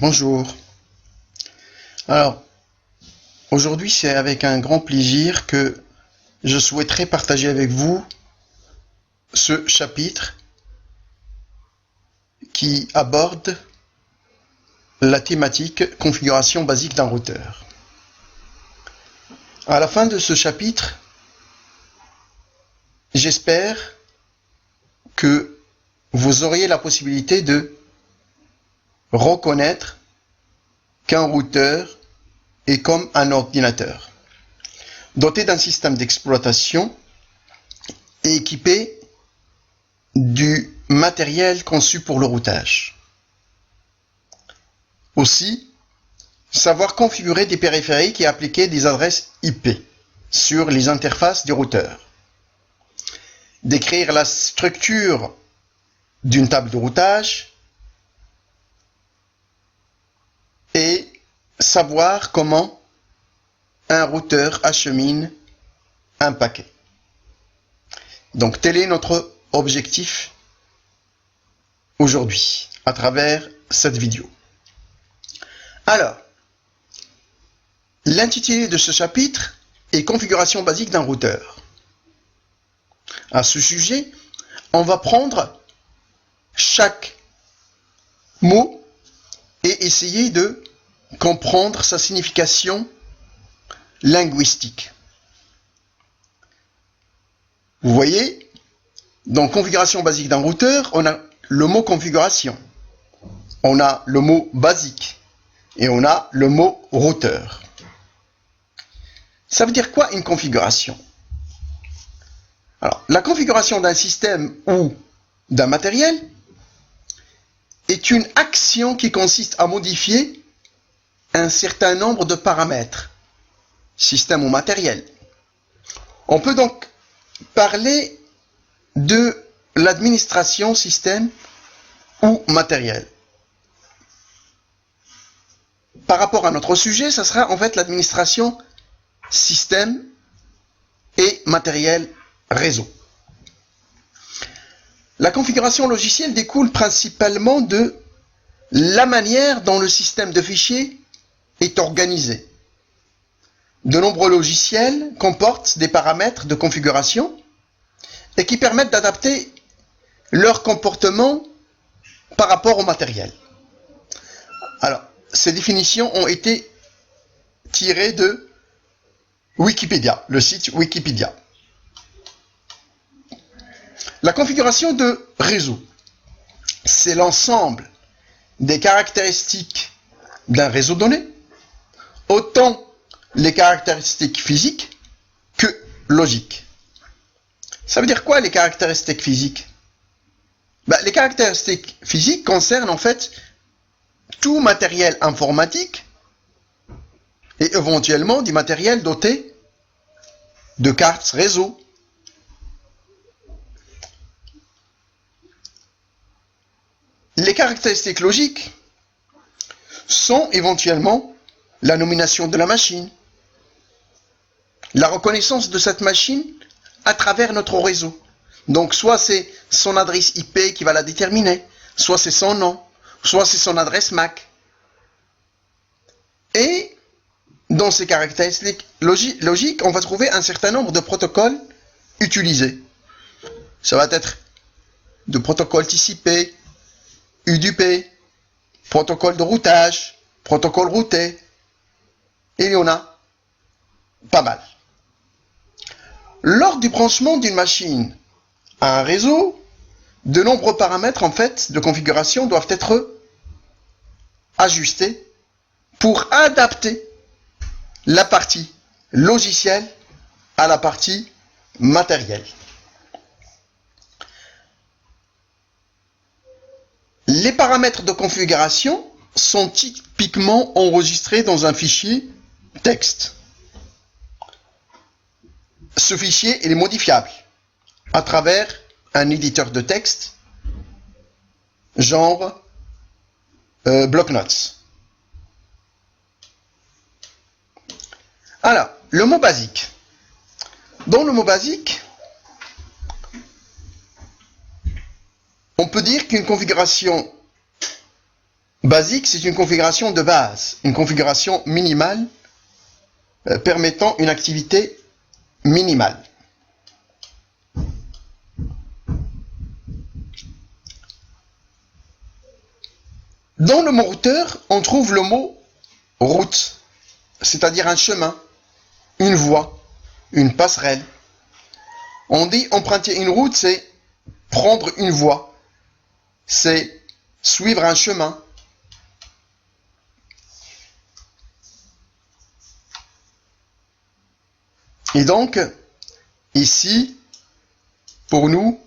Bonjour. Alors, aujourd'hui, c'est avec un grand plaisir que je souhaiterais partager avec vous ce chapitre qui aborde la thématique configuration basique d'un routeur. À la fin de ce chapitre, j'espère que vous auriez la possibilité de reconnaître qu'un routeur est comme un ordinateur, doté d'un système d'exploitation et équipé du matériel conçu pour le routage. Aussi, savoir configurer des périphériques et appliquer des adresses IP sur les interfaces du routeur. Décrire la structure d'une table de routage et savoir comment un routeur achemine un paquet. Donc tel est notre objectif aujourd'hui à travers cette vidéo. Alors, l'intitulé de ce chapitre est configuration basique d'un routeur. À ce sujet, on va prendre chaque mot et essayer de comprendre sa signification linguistique. Vous voyez, dans configuration basique d'un routeur, on a le mot configuration, on a le mot basique et on a le mot routeur. Ça veut dire quoi une configuration? Alors, la configuration d'un système ou d'un matériel est une action qui consiste à modifier un certain nombre de paramètres, système ou matériel. On peut donc parler de l'administration système ou matériel. Par rapport à notre sujet, ça sera en fait l'administration système et matériel réseau. La configuration logicielle découle principalement de la manière dont le système de fichiers est organisé. De nombreux logiciels comportent des paramètres de configuration et qui permettent d'adapter leur comportement par rapport au matériel. Alors, ces définitions ont été tirées de Wikipédia, le site Wikipédia. La configuration de réseau, c'est l'ensemble des caractéristiques d'un réseau donné, autant les caractéristiques physiques que logiques. Ça veut dire quoi les caractéristiques physiques? Les caractéristiques physiques concernent en fait tout matériel informatique et éventuellement du matériel doté de cartes réseau. Les caractéristiques logiques sont éventuellement la nomination de la machine, la reconnaissance de cette machine à travers notre réseau. Donc soit c'est son adresse IP qui va la déterminer, soit c'est son nom, soit c'est son adresse MAC. Et dans ces caractéristiques logiques, on va trouver un certain nombre de protocoles utilisés. Ça va être de protocoles TCP, UDP, protocole de routage, protocole routé. Et il y en a pas mal. Lors du branchement d'une machine à un réseau, de nombreux paramètres en fait de configuration doivent être ajustés pour adapter la partie logicielle à la partie matérielle. Les paramètres de configuration sont typiquement enregistrés dans un fichier texte. Ce fichier est modifiable à travers un éditeur de texte genre bloc-notes. Alors, le mot basique. Dans le mot basique, on peut dire qu'une configuration basique, c'est une configuration de base, une configuration minimale permettant une activité minimale. Dans le mot routeur, on trouve le mot route, c'est-à-dire un chemin, une voie, une passerelle. On dit emprunter une route, c'est prendre une voie, c'est suivre un chemin. Et donc, ici, pour nous,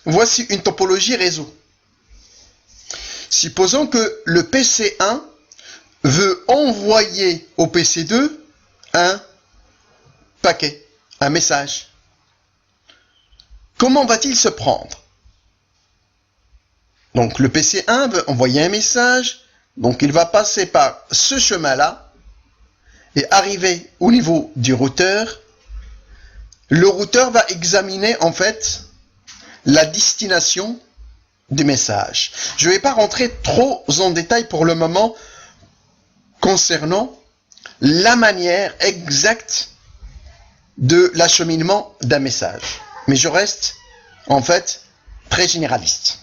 voici une topologie réseau. Supposons que le PC1 veut envoyer au PC2 un paquet, un message. Comment va-t-il se prendre? Donc le PC1 veut envoyer un message, donc il va passer par ce chemin-là et arriver au niveau du routeur. Le routeur va examiner en fait la destination du message. Je ne vais pas rentrer trop en détail pour le moment concernant la manière exacte de l'acheminement d'un message. Mais je reste en fait très généraliste.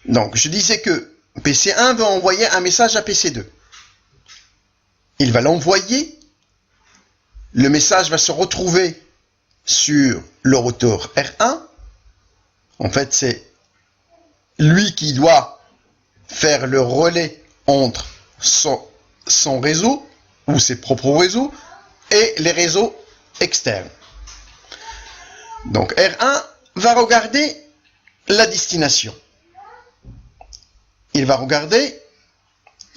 Donc je disais que PC1 veut envoyer un message à PC2. Il va l'envoyer. Le message va se retrouver sur le routeur R1. En fait, c'est lui qui doit faire le relais entre son réseau ou ses propres réseaux et les réseaux externes. Donc R1 va regarder la destination. Il va regarder,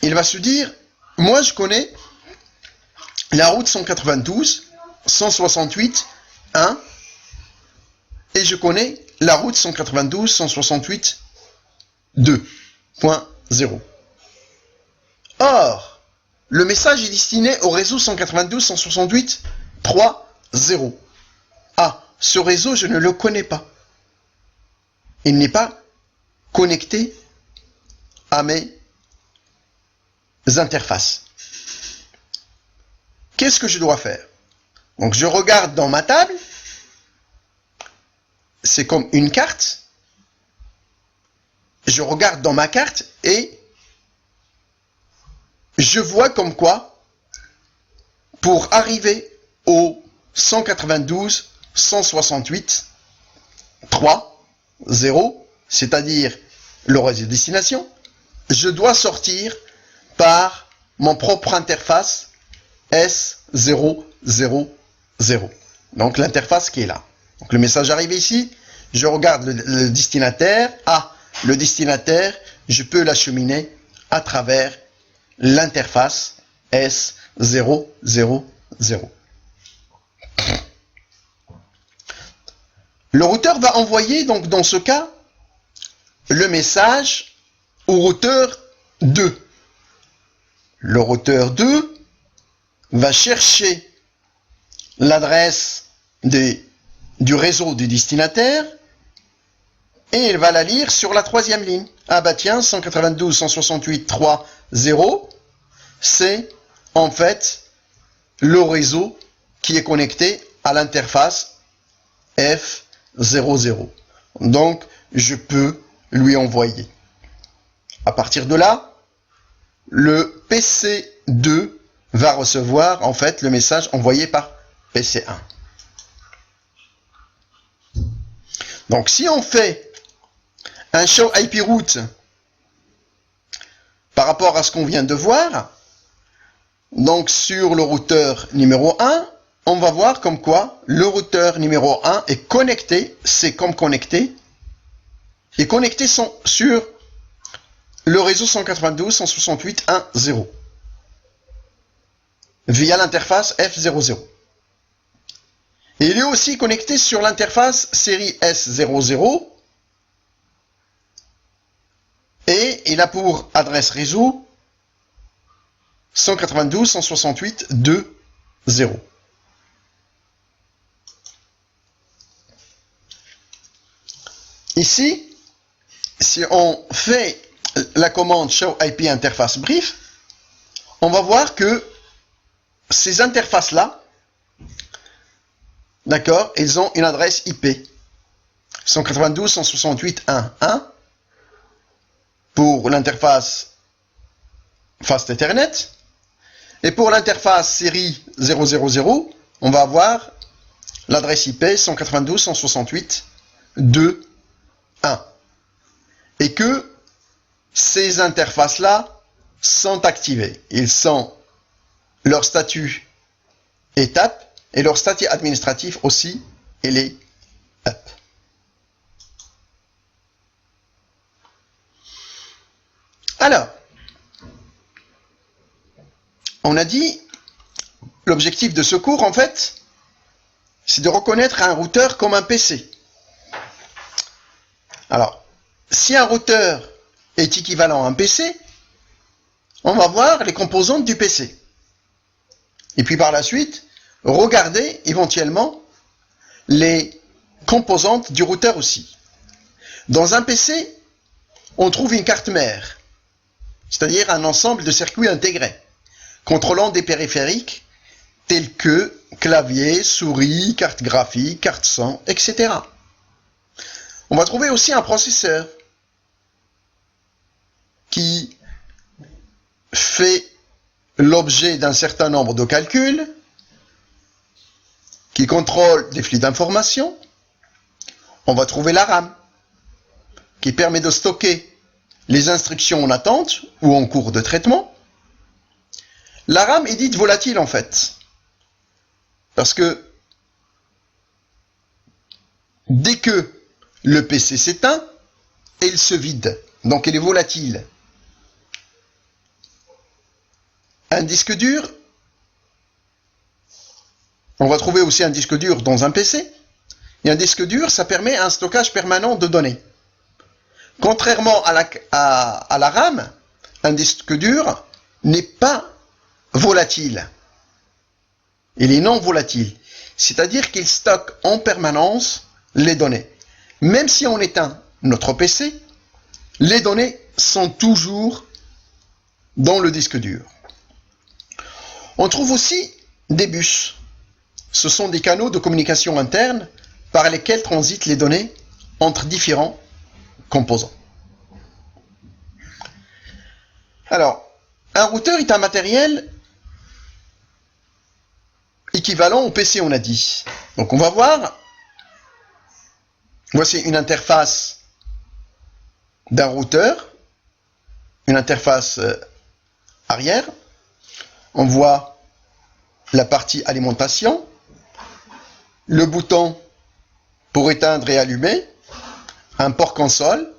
il va se dire, moi je connais la route 192, 168, 1, et je connais la route 192, 168, 2.0. Or, le message est destiné au réseau 192, 168, 3.0. Ah, ce réseau, je ne le connais pas. Il n'est pas connecté à mes interfaces. Qu'est-ce que je dois faire? Donc je regarde dans ma table, c'est comme une carte. Je regarde dans ma carte et je vois comme quoi, pour arriver au 192, 168, 3.0, c'est-à-dire le réseau de destination, je dois sortir par mon propre interface S000. Donc l'interface qui est là. Donc le message arrive ici, je regarde le destinataire. Ah, le destinataire, je peux l'acheminer à travers l'interface S000. Le routeur va envoyer, donc dans ce cas, le message au routeur 2. Le routeur 2 va chercher l'adresse du réseau du destinataire et il va la lire sur la troisième ligne. Ah bah tiens, 192.168.3.0, c'est en fait le réseau qui est connecté à l'interface F00. Donc, je peux lui envoyer. À partir de là, le PC2 va recevoir en fait le message envoyé par PC1. Donc si on fait un show IP route par rapport à ce qu'on vient de voir, donc sur le routeur numéro 1, on va voir comme quoi le routeur numéro 1 est connecté, c'est comme connecté, est connecté sur le réseau 192.168.1.0 via l'interface F00. Et il est aussi connecté sur l'interface série S00 et il a pour adresse réseau 192.168.2.0. Ici, si on fait la commande show IP interface brief, on va voir que ces interfaces-là, d'accord, ils ont une adresse IP 192.168.1.1 pour l'interface Fast Ethernet, et pour l'interface série 000, on va avoir l'adresse IP 192.168.2.1, et que ces interfaces-là sont activées. Leur statut est up, et leur statut administratif aussi, il est up. Alors, on a dit, l'objectif de ce cours, en fait, c'est de reconnaître un routeur comme un PC. Alors, si un routeur est équivalent à un PC, on va voir les composantes du PC. Et puis par la suite, regarder éventuellement les composantes du routeur aussi. Dans un PC, on trouve une carte mère, c'est-à-dire un ensemble de circuits intégrés, contrôlant des périphériques tels que clavier, souris, carte graphique, carte son, etc. On va trouver aussi un processeur qui fait l'objet d'un certain nombre de calculs, qui contrôle des flux d'informations. On va trouver la RAM, qui permet de stocker les instructions en attente ou en cours de traitement. La RAM est dite volatile en fait, parce que dès que le PC s'éteint, elle se vide, donc elle est volatile. Un disque dur, on va trouver aussi un disque dur dans un PC, et un disque dur, ça permet un stockage permanent de données. Contrairement à la RAM, un disque dur n'est pas volatile. Il est non volatile, c'est-à-dire qu'il stocke en permanence les données. Même si on éteint notre PC, les données sont toujours dans le disque dur. On trouve aussi des bus. Ce sont des canaux de communication interne par lesquels transitent les données entre différents composants. Alors, un routeur est un matériel équivalent au PC, on a dit. Donc on va voir, voici une interface d'un routeur, une interface arrière. On voit la partie alimentation, le bouton pour éteindre et allumer, un port console,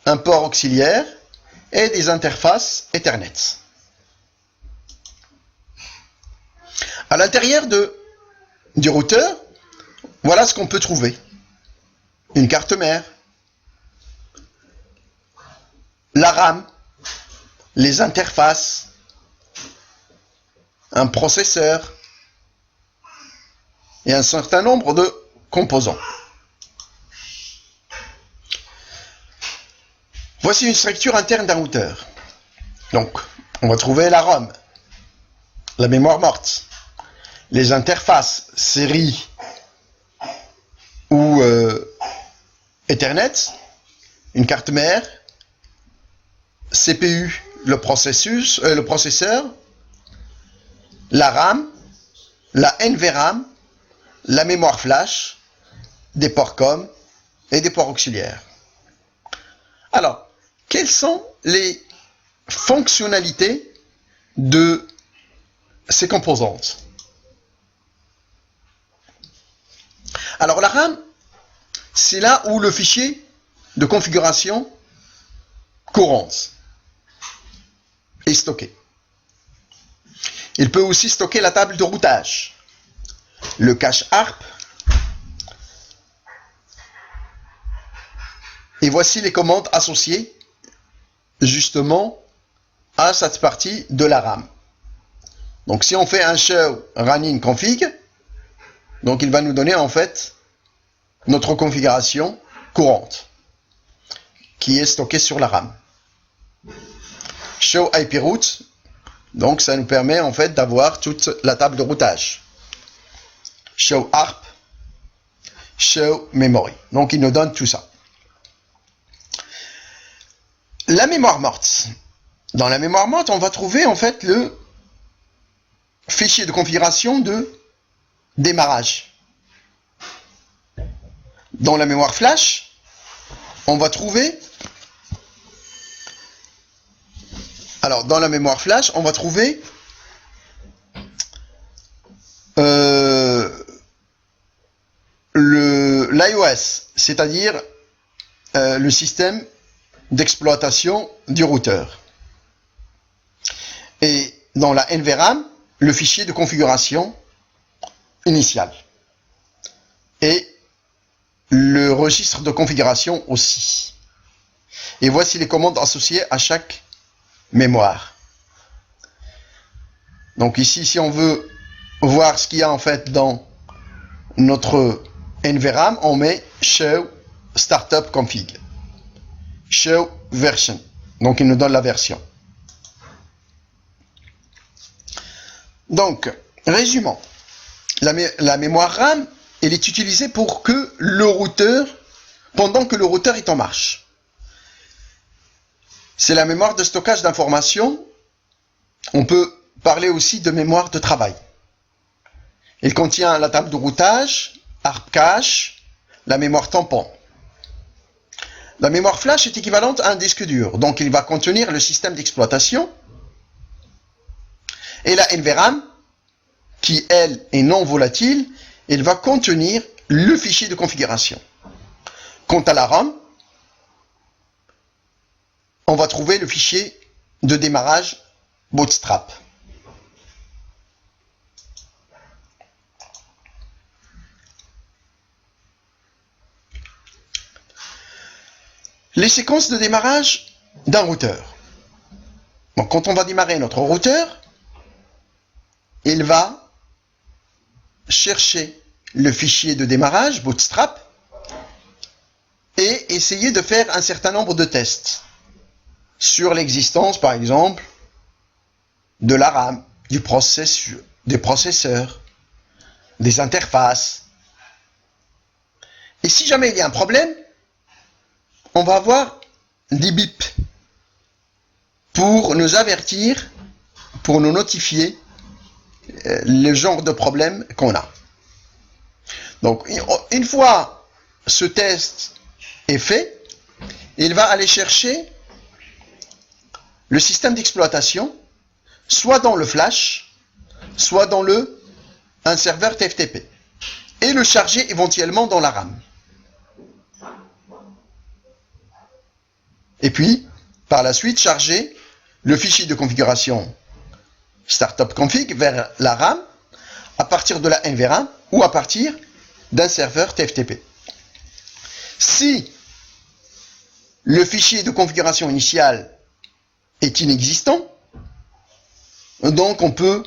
un port auxiliaire et des interfaces Ethernet. À l'intérieur du routeur, voilà ce qu'on peut trouver. Une carte mère, la RAM, les interfaces, un processeur et un certain nombre de composants. Voici une structure interne d'un routeur. Donc, on va trouver la ROM, la mémoire morte, les interfaces série ou Ethernet, une carte mère, CPU, le processeur, la RAM, la NVRAM, la mémoire flash, des ports COM et des ports auxiliaires. Alors, quelles sont les fonctionnalités de ces composantes? Alors, la RAM, c'est là où le fichier de configuration courante est stocké. Il peut aussi stocker la table de routage, le cache ARP, et voici les commandes associées justement à cette partie de la RAM. Donc si on fait un show running config, donc il va nous donner en fait notre configuration courante. qui est stocké sur la RAM. Show IP route, donc ça nous permet en fait d'avoir toute la table de routage. Show ARP, show memory. Donc il nous donne tout ça. La mémoire morte. Dans la mémoire morte, on va trouver en fait le fichier de configuration de démarrage. Dans la mémoire flash, on va trouver... Alors, dans la mémoire flash, on va trouver l'iOS, c'est-à-dire le système d'exploitation du routeur. Et dans la NVRAM, le fichier de configuration initial. Et le registre de configuration aussi. Et voici les commandes associées à chaque mémoire. Donc ici, si on veut voir ce qu'il y a en fait dans notre NVRAM, on met show startup config. Show version. Donc il nous donne la version. Donc, résumons. La mémoire RAM, elle est utilisée pour que le routeur, pendant que le routeur est en marche. C'est la mémoire de stockage d'informations. On peut parler aussi de mémoire de travail. Elle contient la table de routage, ARP cache, la mémoire tampon. La mémoire flash est équivalente à un disque dur, donc il va contenir le système d'exploitation. Et la NVRAM, qui elle est non volatile, elle va contenir le fichier de configuration. Quant à la RAM, on va trouver le fichier de démarrage Bootstrap. Les séquences de démarrage d'un routeur. Donc, quand on va démarrer notre routeur, il va chercher le fichier de démarrage Bootstrap et essayer de faire un certain nombre de tests sur l'existence, par exemple, de la RAM, des processeurs, des interfaces. Et si jamais il y a un problème, on va avoir des bips pour nous avertir, pour nous notifier le genre de problème qu'on a. Donc, une fois ce test est fait, il va aller chercher le système d'exploitation, soit dans le flash, soit dans un serveur TFTP, et le charger éventuellement dans la RAM. Et puis, par la suite, charger le fichier de configuration startup config vers la RAM à partir de la NVRAM ou à partir d'un serveur TFTP. Si le fichier de configuration initiale est inexistant, donc on peut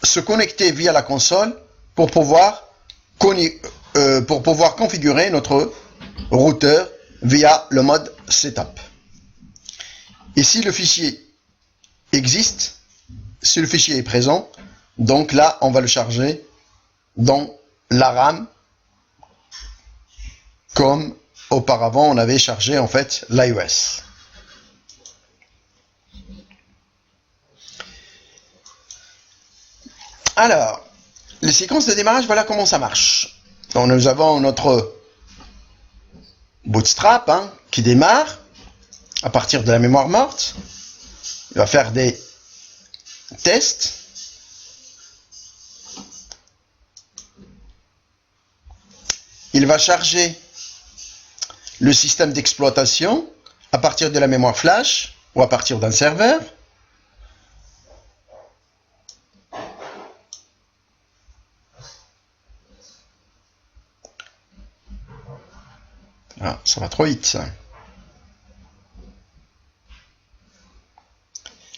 se connecter via la console pour pouvoir configurer notre routeur via le mode Setup. Et si le fichier existe, si le fichier est présent, donc là, on va le charger dans la RAM, comme auparavant, on avait chargé en fait l'iOS. Alors, les séquences de démarrage, voilà comment ça marche. Donc nous avons notre Bootstrap qui démarre à partir de la mémoire morte. Il va faire des tests. Il va charger le système d'exploitation à partir de la mémoire flash ou à partir d'un serveur. Ah, ça va trop vite, ça.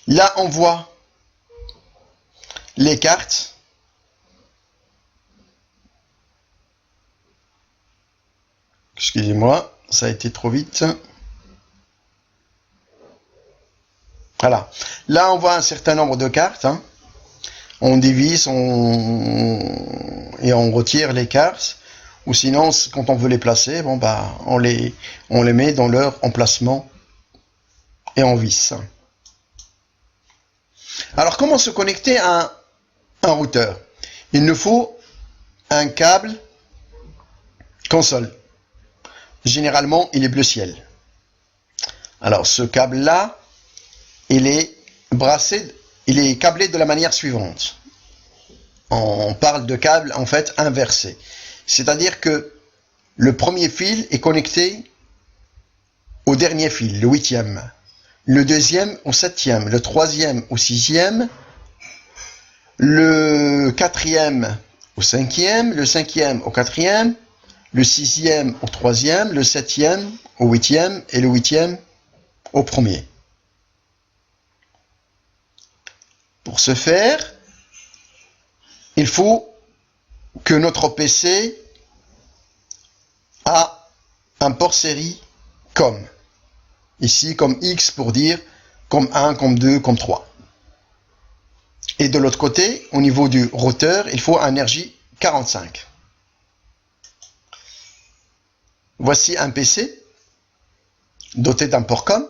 Là, on voit les cartes. Excusez-moi, ça a été trop vite. Voilà. Là, on voit un certain nombre de cartes. Hein. On divise et on retire les cartes. Ou sinon, quand on veut les placer, bon, bah, on les met dans leur emplacement et on visse. Alors, comment se connecter à un routeur? Il nous faut un câble console. Généralement, il est bleu ciel. Alors, ce câble-là, il est câblé de la manière suivante. On parle de câble, en fait, inversé. C'est-à-dire que le premier fil est connecté au dernier fil, le 8e. Le deuxième au 7e. Le troisième au 6e. Le 4e au 5e. Le 5e au 4e. Le 6e au 3e. Le 7e au 8e. Et le 8e au 1er. Pour ce faire, il faut que notre PC a un port série COM. Ici, comme X pour dire comme 1, comme 2, comme 3. Et de l'autre côté, au niveau du routeur, il faut un RJ45. Voici un PC doté d'un port COM.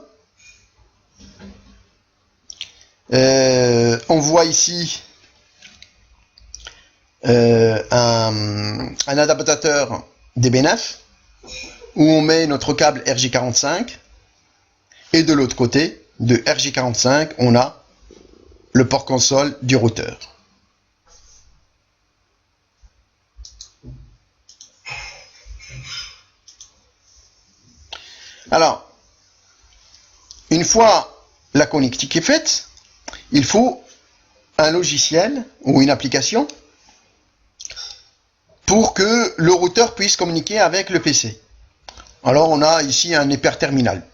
On voit ici un adaptateur DB9 où on met notre câble RJ45 et de l'autre côté de RJ45 on a le port console du routeur. Alors, une fois la connectique est faite, il faut un logiciel ou une application pour que le routeur puisse communiquer avec le PC. Alors on a ici un hyperterminal.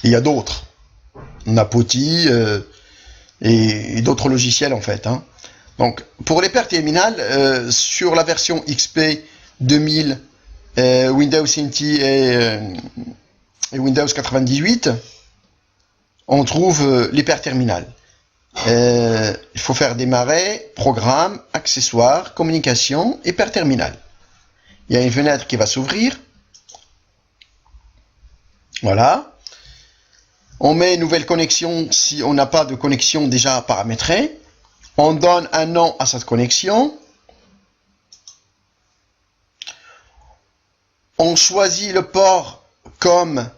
Il y a d'autres. On a POTI et d'autres logiciels en fait. Hein. Donc pour l'hyperterminal, sur la version XP 2000, Windows NT et Windows 98, on trouve l'hyperterminal. Il faut faire démarrer, programme, accessoires, communication, hyperterminal. Il y a une fenêtre qui va s'ouvrir. Voilà. On met une nouvelle connexion si on n'a pas de connexion déjà paramétrée. On donne un nom à cette connexion. On choisit le port comme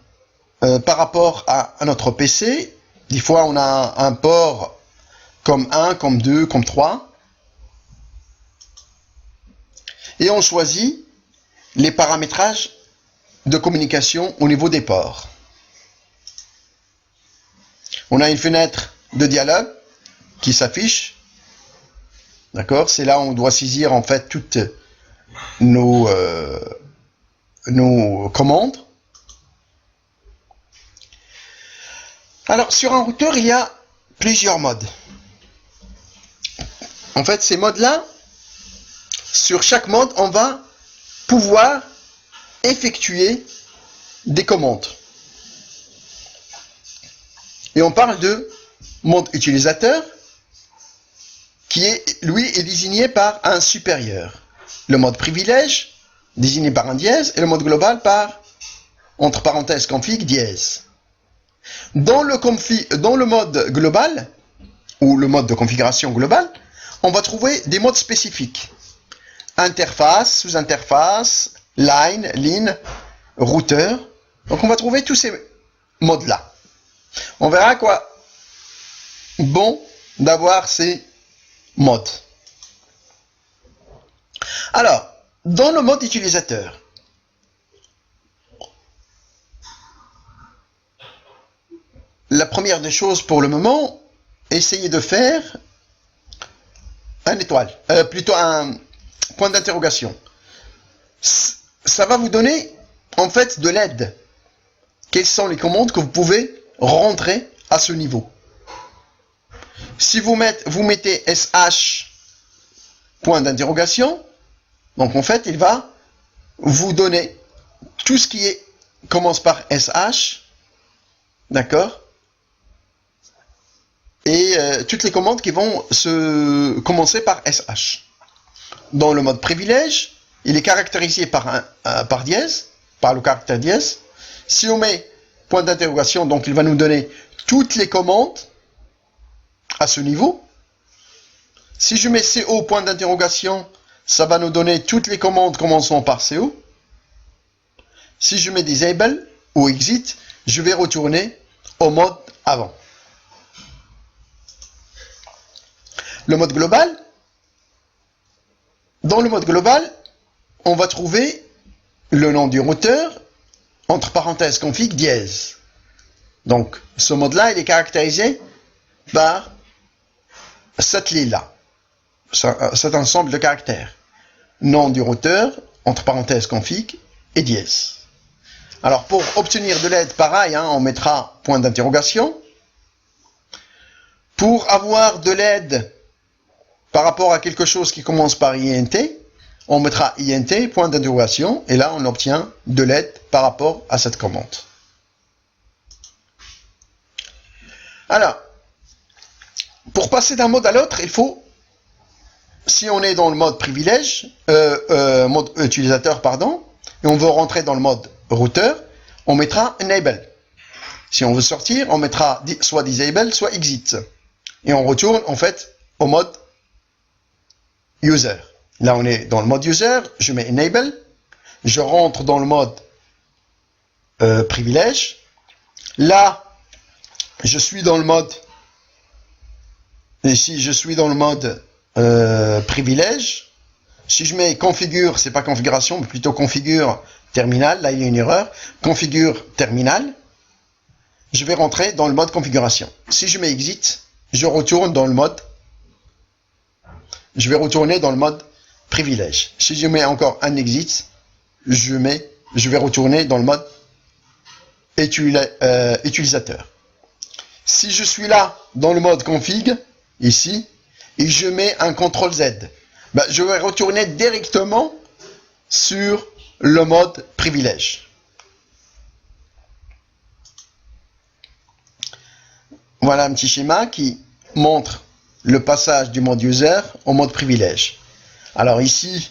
par rapport à notre PC. Des fois, on a un port comme 1, comme 2, comme 3. Et on choisit les paramétrages de communication au niveau des ports. On a une fenêtre de dialogue qui s'affiche. D'accord? C'est là où on doit saisir en fait toutes nos commandes. Alors, sur un routeur, il y a plusieurs modes. En fait, ces modes-là, sur chaque mode, on va pouvoir effectuer des commandes. Et on parle de mode utilisateur, qui est, lui, est désigné par un supérieur. Le mode privilège, désigné par un dièse, et le mode global par, entre parenthèses, config, dièse. Dans le mode global, ou le mode de configuration globale, on va trouver des modes spécifiques. Interface, sous-interface, line, line, routeur. Donc on va trouver tous ces modes-là. On verra quoi bon d'avoir ces modes. Alors, dans le mode utilisateur, la première des choses pour le moment, essayez de faire un étoile, plutôt un point d'interrogation. Ça va vous donner en fait de l'aide. Quelles sont les commandes que vous pouvez rentrer à ce niveau? Si vous mettez SH point d'interrogation, donc en fait il va vous donner tout ce qui commence par SH, d'accord, et toutes les commandes qui vont se commencer par SH. Dans le mode privilège, il est caractérisé par par dièse, par le caractère dièse. Si on met point d'interrogation, donc il va nous donner toutes les commandes à ce niveau. Si je mets CO point d'interrogation, ça va nous donner toutes les commandes commençant par CO. Si je mets disable ou exit, je vais retourner au mode avant. Le mode global. Dans le mode global, on va trouver le nom du routeur, entre parenthèses config dièse. Donc, ce mode-là, il est caractérisé par cette ligne-là, cet ensemble de caractères. Nom du routeur, entre parenthèses config et dièse. Alors, pour obtenir de l'aide, pareil, hein, on mettra point d'interrogation. Pour avoir de l'aide par rapport à quelque chose qui commence par INT, on mettra INT, point d'interrogation, et là, on obtient de l'aide par rapport à cette commande. Alors, pour passer d'un mode à l'autre, il faut, si on est dans le mode privilège, mode utilisateur, pardon, et on veut rentrer dans le mode routeur, on mettra enable. Si on veut sortir, on mettra soit disable, soit exit. Et on retourne, en fait, au mode user. Là, on est dans le mode user, je mets enable, je rentre dans le mode privilège. Là, je suis dans le mode, ici, je suis dans le mode privilège. Si je mets configure, c'est pas configuration, mais plutôt configure terminal, là il y a une erreur, configure terminal, je vais rentrer dans le mode configuration. Si je mets exit, je retourne dans le mode, je vais retourner dans le mode privilège. Si je mets encore un exit, je vais retourner dans le mode utilisateur. Si je suis là dans le mode config, ici, et je mets un CTRL Z, ben, je vais retourner directement sur le mode privilège. Voilà un petit schéma qui montre le passage du mode user au mode privilège. Alors ici,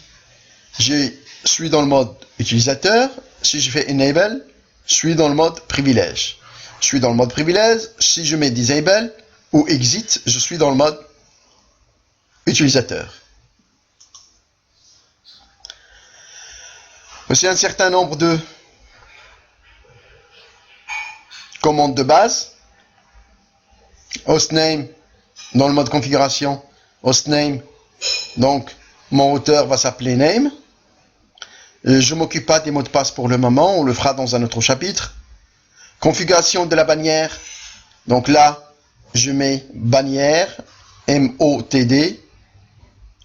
je suis dans le mode utilisateur. Si je fais enable, je suis dans le mode privilège. Je suis dans le mode privilège. Si je mets disable ou exit, je suis dans le mode utilisateur. Voici un certain nombre de commandes de base. Hostname, dans le mode configuration, hostname, donc mon routeur va s'appeler name. Je ne m'occupe pas des mots de passe pour le moment, on le fera dans un autre chapitre. Configuration de la bannière, donc là, je mets bannière, MOTD,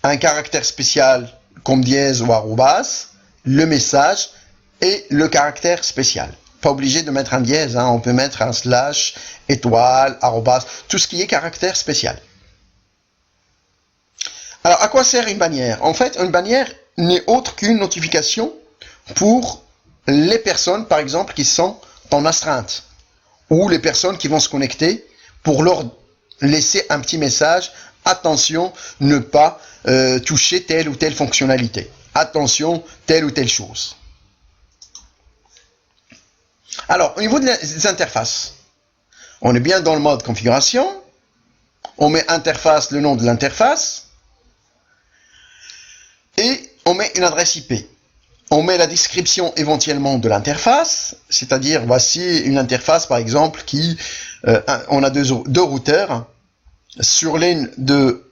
un caractère spécial comme dièse ou arrobas, le message et le caractère spécial. Pas obligé de mettre un dièse, hein, on peut mettre un slash, étoile, arrobas, tout ce qui est caractère spécial. Alors, à quoi sert une bannière? En fait, une bannière n'est autre qu'une notification pour les personnes, par exemple, qui sont en astreinte, ou les personnes qui vont se connecter pour leur laisser un petit message. Attention, ne pas toucher telle ou telle fonctionnalité. Attention, telle ou telle chose. Alors, au niveau des interfaces, on est bien dans le mode configuration. On met interface, le nom de l'interface. Et on met une adresse IP. On met la description éventuellement de l'interface, c'est-à-dire voici une interface par exemple qui, on a deux routeurs. Sur l'une de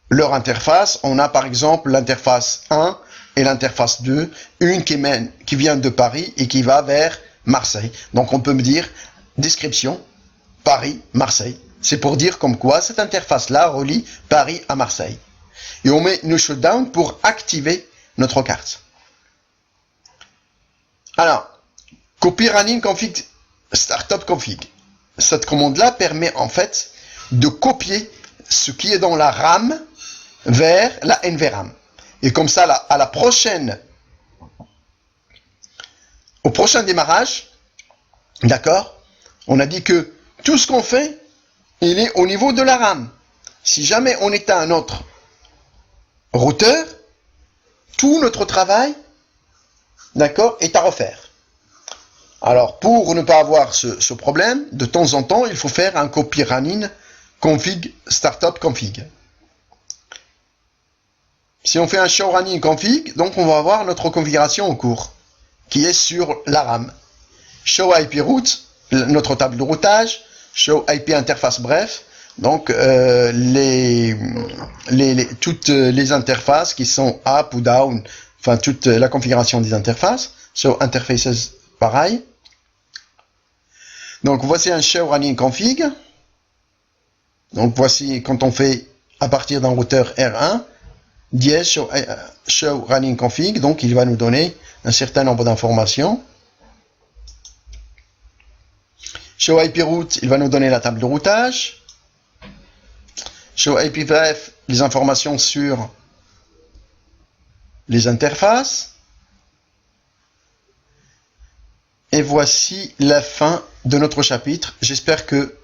leur interface, on a par exemple l'interface 1 et l'interface 2, une qui vient de Paris et qui va vers Marseille. Donc on peut me dire description Paris-Marseille. C'est pour dire comme quoi cette interface-là relie Paris à Marseille. Et on met une shutdown pour activer notre carte. Alors, copy running config startup config. Cette commande-là permet en fait de copier ce qui est dans la RAM vers la NVRAM. Et comme ça, à la prochaine au prochain démarrage, d'accord, on a dit que tout ce qu'on fait, il est au niveau de la RAM. Si jamais on éteint notre routeur, tout notre travail, d'accord, est à refaire. Alors, pour ne pas avoir ce problème, de temps en temps, il faut faire un copy running config startup config. Si on fait un show running config, donc on va avoir notre configuration en cours, qui est sur la RAM. Show IP route, notre table de routage, show IP interface, bref, donc toutes les interfaces qui sont up ou down, enfin toute la configuration des interfaces. Show interfaces, pareil. Donc voici un show running config. Donc voici quand on fait à partir d'un routeur R1, dièse show running config, donc il va nous donner un certain nombre d'informations. Show IP route, il va nous donner la table de routage. Show IP bref, les informations sur les interfaces. Et voici la fin de notre chapitre. J'espère que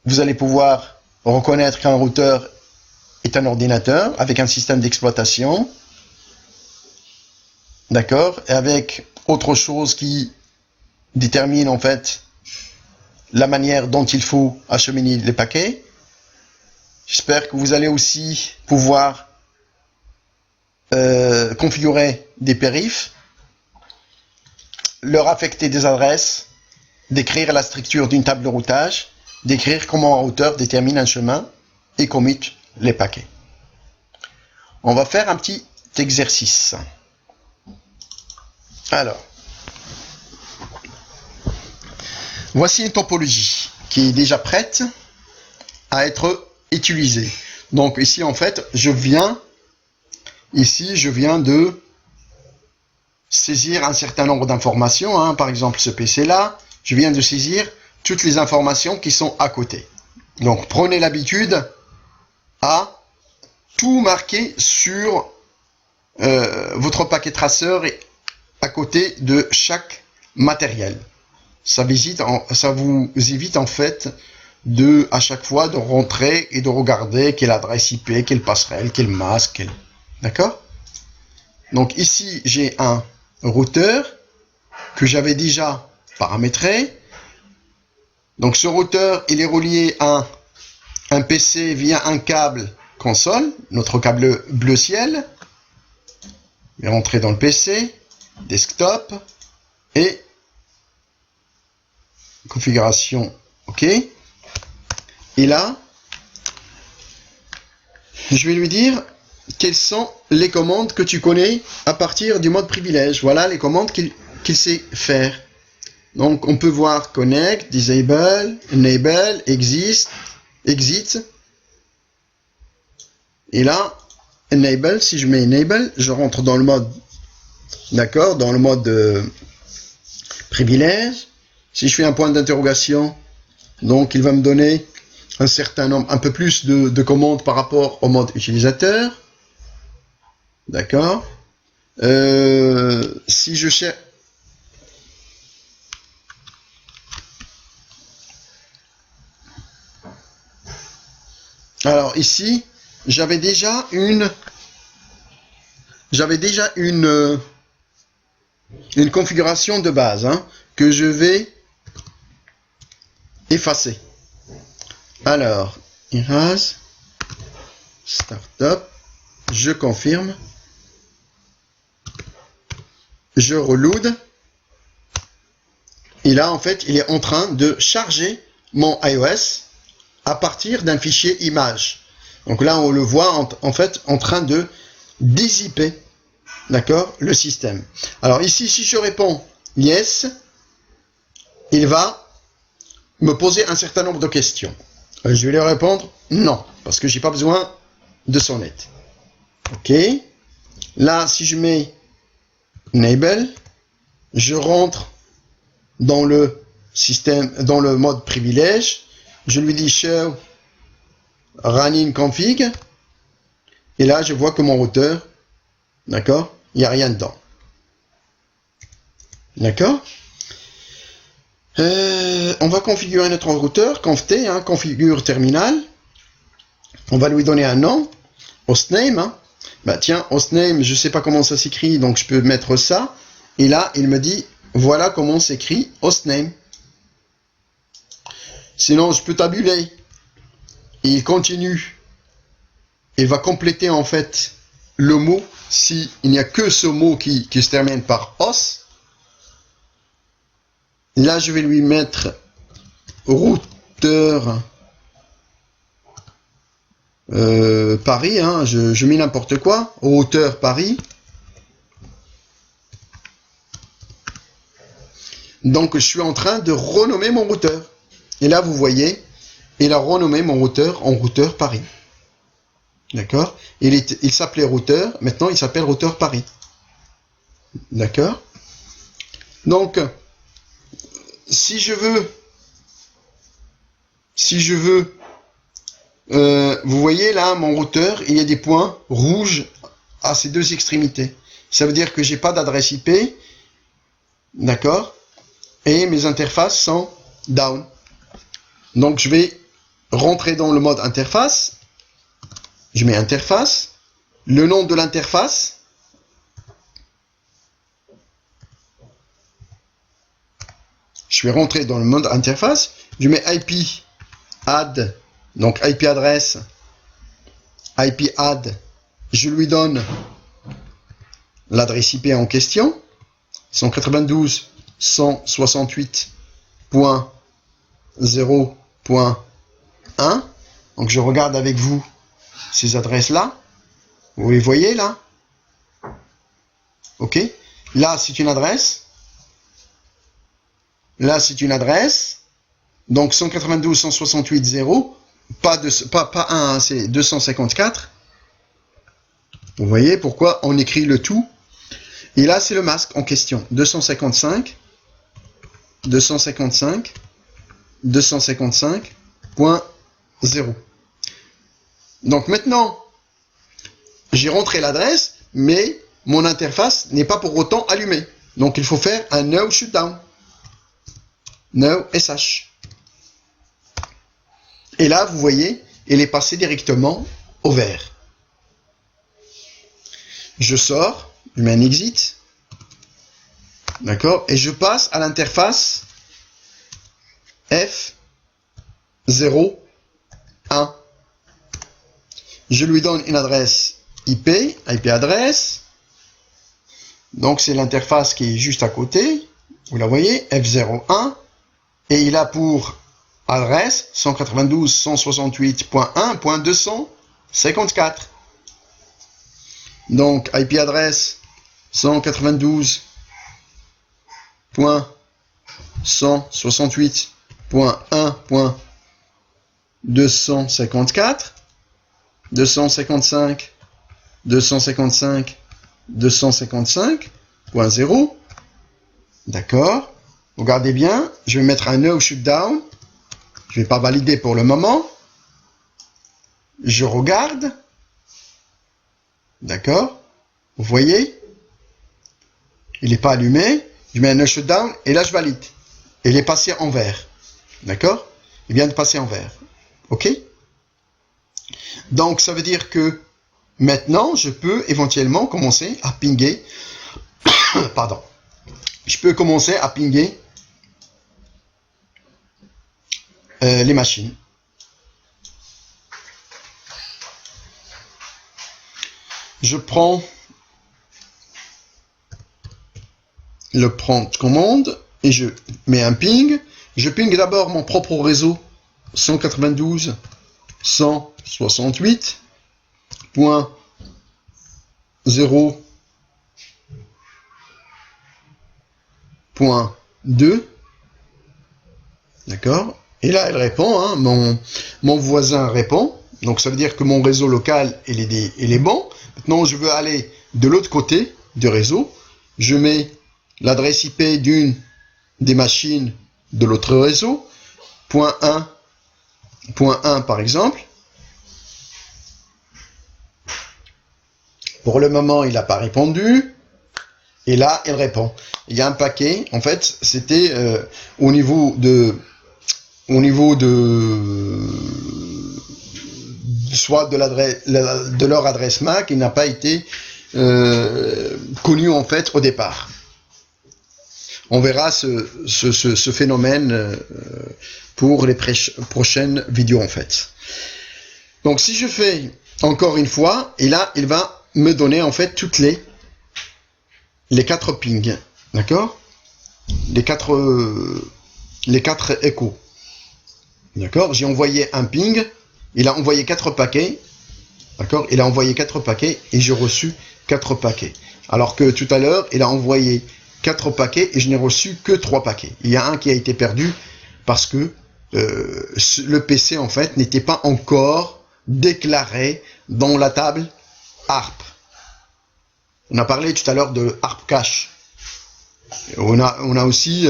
vous allez pouvoir reconnaître qu'un routeur est un ordinateur avec un système d'exploitation. D'accord? Et avec autre chose qui détermine en fait la manière dont il faut acheminer les paquets. J'espère que vous allez aussi pouvoir configurer des périphes, leur affecter des adresses, décrire la structure d'une table de routage, décrire comment un routeur détermine un chemin et commute les paquets. On va faire un petit exercice. Alors, voici une topologie qui est déjà prête à être utilisée. Donc ici, en fait, je viens de saisir un certain nombre d'informations. Hein. Par exemple, ce PC-là, je viens de saisir toutes les informations qui sont à côté. Donc, prenez l'habitude à tout marquer sur votre paquet traceur et à côté de chaque matériel. Ça vous évite en fait à chaque fois de rentrer et de regarder quelle adresse IP, quelle passerelle, quel masque, d'accord? Donc ici, j'ai un routeur que j'avais déjà paramétré. Donc ce routeur, il est relié à un PC via un câble console, notre câble bleu ciel. Je vais rentrer dans le PC, desktop, et configuration, OK. Et là, je vais lui dire quelles sont les commandes que tu connais à partir du mode privilège. Voilà les commandes qu'il sait faire. Donc on peut voir connect, disable, enable, exit. Et là, enable, si je mets enable, je rentre dans le mode, d'accord, dans le mode privilège. Si je fais un point d'interrogation, donc il va me donner un certain nombre, un peu plus de commandes par rapport au mode utilisateur. D'accord. Si je cherche... Alors ici, j'avais déjà une configuration de base, hein, que je vais effacer. Alors, erase, startup, je confirme, je reload, et là en fait il est en train de charger mon iOS à partir d'un fichier image. Donc là on le voit en fait en train de dissiper, d'accord, le système. Alors ici, si je réponds yes, il va me poser un certain nombre de questions. Je vais lui répondre non, parce que j'ai pas besoin de son aide. OK. Là, si je mets enable, je rentre dans le système, dans le mode privilège. Je lui dis show running config. Et là, je vois que mon routeur, d'accord, il n'y a rien dedans. D'accord. On va configurer notre routeur, conft, hein, configure terminal. On va lui donner un nom, hostname. Hein. Bah tiens, hostname, je sais pas comment ça s'écrit, donc je peux mettre ça. Et là, il me dit, voilà comment s'écrit hostname. Sinon, je peux tabuler. Et il continue. Il va compléter en fait le mot, s'il n'y a que ce mot qui se termine par os. Là, je vais lui mettre routeur Paris, hein, je mets n'importe quoi, routeur Paris. Donc, je suis en train de renommer mon routeur. Et là, vous voyez, il a renommé mon routeur en routeur Paris. D'accord? Il s'appelait routeur, maintenant il s'appelle routeur Paris. D'accord? Donc, si je veux, vous voyez là, mon routeur, il y a des points rouges à ses deux extrémités. Ça veut dire que j'ai pas d'adresse IP, d'accord? Et mes interfaces sont down. Donc je vais rentrer dans le mode interface. Je mets interface. Le nom de l'interface. Je vais rentrer dans le mode interface. Je mets IP add. Donc IP adresse. IP add. Je lui donne l'adresse IP en question. 192.168.0.1. Donc je regarde avec vous ces adresses-là. Vous les voyez là? Ok. Là, c'est une adresse. Là, c'est une adresse. Donc 192.168.0. Pas 1, c'est 254. Vous voyez pourquoi on écrit le tout. Et là, c'est le masque en question. 255. 255.0. Donc maintenant, j'ai rentré l'adresse, mais mon interface n'est pas pour autant allumée. Donc il faut faire un no shutdown. No SH. Et là, vous voyez, il est passé directement au vert. Je sors, je mets un exit. D'accord? Et je passe à l'interface F01. Je lui donne une adresse IP adresse. Donc c'est l'interface qui est juste à côté. Vous la voyez, F01. Et il a pour adresse 192.168.1.254. Donc IP adresse 192.168.1.254. 255, 255, 255.0. D'accord. Regardez bien, je vais mettre un no shutdown. Je ne vais pas valider pour le moment. Je regarde. D'accord. Vous voyez, il n'est pas allumé. Je mets un no shutdown et là je valide. Il est passé en vert. D'accord. Il vient de passer en vert. OK. Donc, ça veut dire que maintenant, je peux éventuellement commencer à pinguer. Pardon. Je peux commencer à pinguer les machines. Je prends le prompt commande et je mets un ping. Je ping d'abord mon propre réseau 192.168.0.2. D'accord. Et là, elle répond. Hein, mon voisin répond. Donc, ça veut dire que mon réseau local, il est bon. Maintenant, je veux aller de l'autre côté du réseau. Je mets l'adresse IP d'une des machines de l'autre réseau. Point 1 par exemple. Pour le moment, il n'a pas répondu. Et là, il répond. Il y a un paquet, en fait, c'était au niveau de soit de leur adresse MAC, il n'a pas été connu en fait au départ. On verra ce phénomène pour les prochaines vidéos en fait. Donc si je fais encore une fois, et là il va me donner en fait toutes les 4 pings, d'accord, les quatre échos, d'accord. J'ai envoyé un ping, il a envoyé 4 paquets, d'accord, il a envoyé 4 paquets et j'ai reçu 4 paquets, alors que tout à l'heure il a envoyé 4 paquets et je n'ai reçu que 3 paquets. Il y a un qui a été perdu parce que le PC en fait n'était pas encore déclaré dans la table ARP. On a parlé tout à l'heure de ARP cache. On a aussi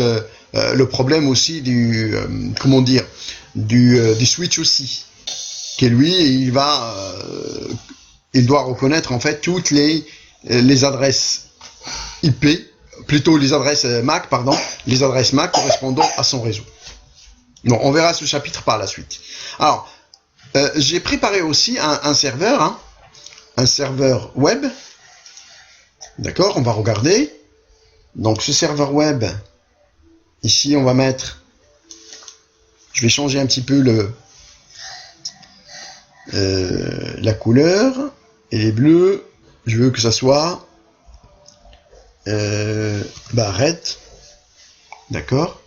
le problème aussi du comment dire du switch aussi, qui lui il doit reconnaître en fait toutes les adresses IP, plutôt les adresses MAC, pardon, les adresses MAC correspondant à son réseau. Bon, on verra ce chapitre par la suite. Alors, j'ai préparé aussi un serveur, hein, un serveur web. D'accord, on va regarder. Donc, ce serveur web, ici, on va mettre... Je vais changer un petit peu la couleur. Et les bleus, je veux que ça soit red. D'accord.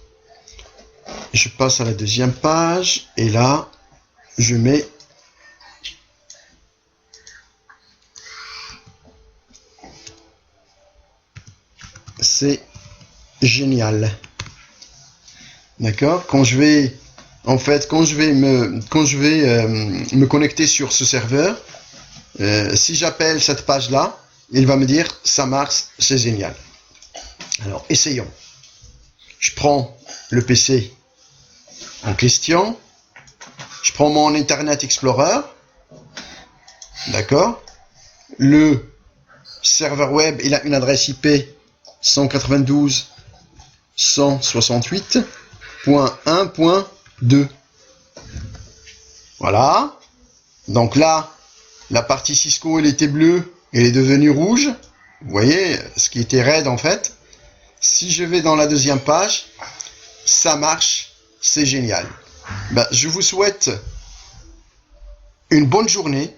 Je passe à la deuxième page. Et là, je mets... C'est génial. D'accord. Quand je vais me connecter sur ce serveur, si j'appelle cette page là, il va me dire ça marche, c'est génial. Alors essayons. Je prends le PC en question, je prends mon Internet Explorer, d'accord. Le serveur web, il a une adresse IP 192.168.1.2. Voilà. Donc là, la partie Cisco, elle était bleue, elle est devenue rouge. Vous voyez, ce qui était raide en fait. Si je vais dans la deuxième page, ça marche, c'est génial. Ben, je vous souhaite une bonne journée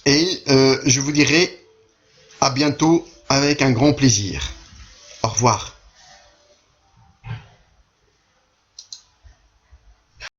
et je vous dirai à bientôt avec un grand plaisir. Au revoir.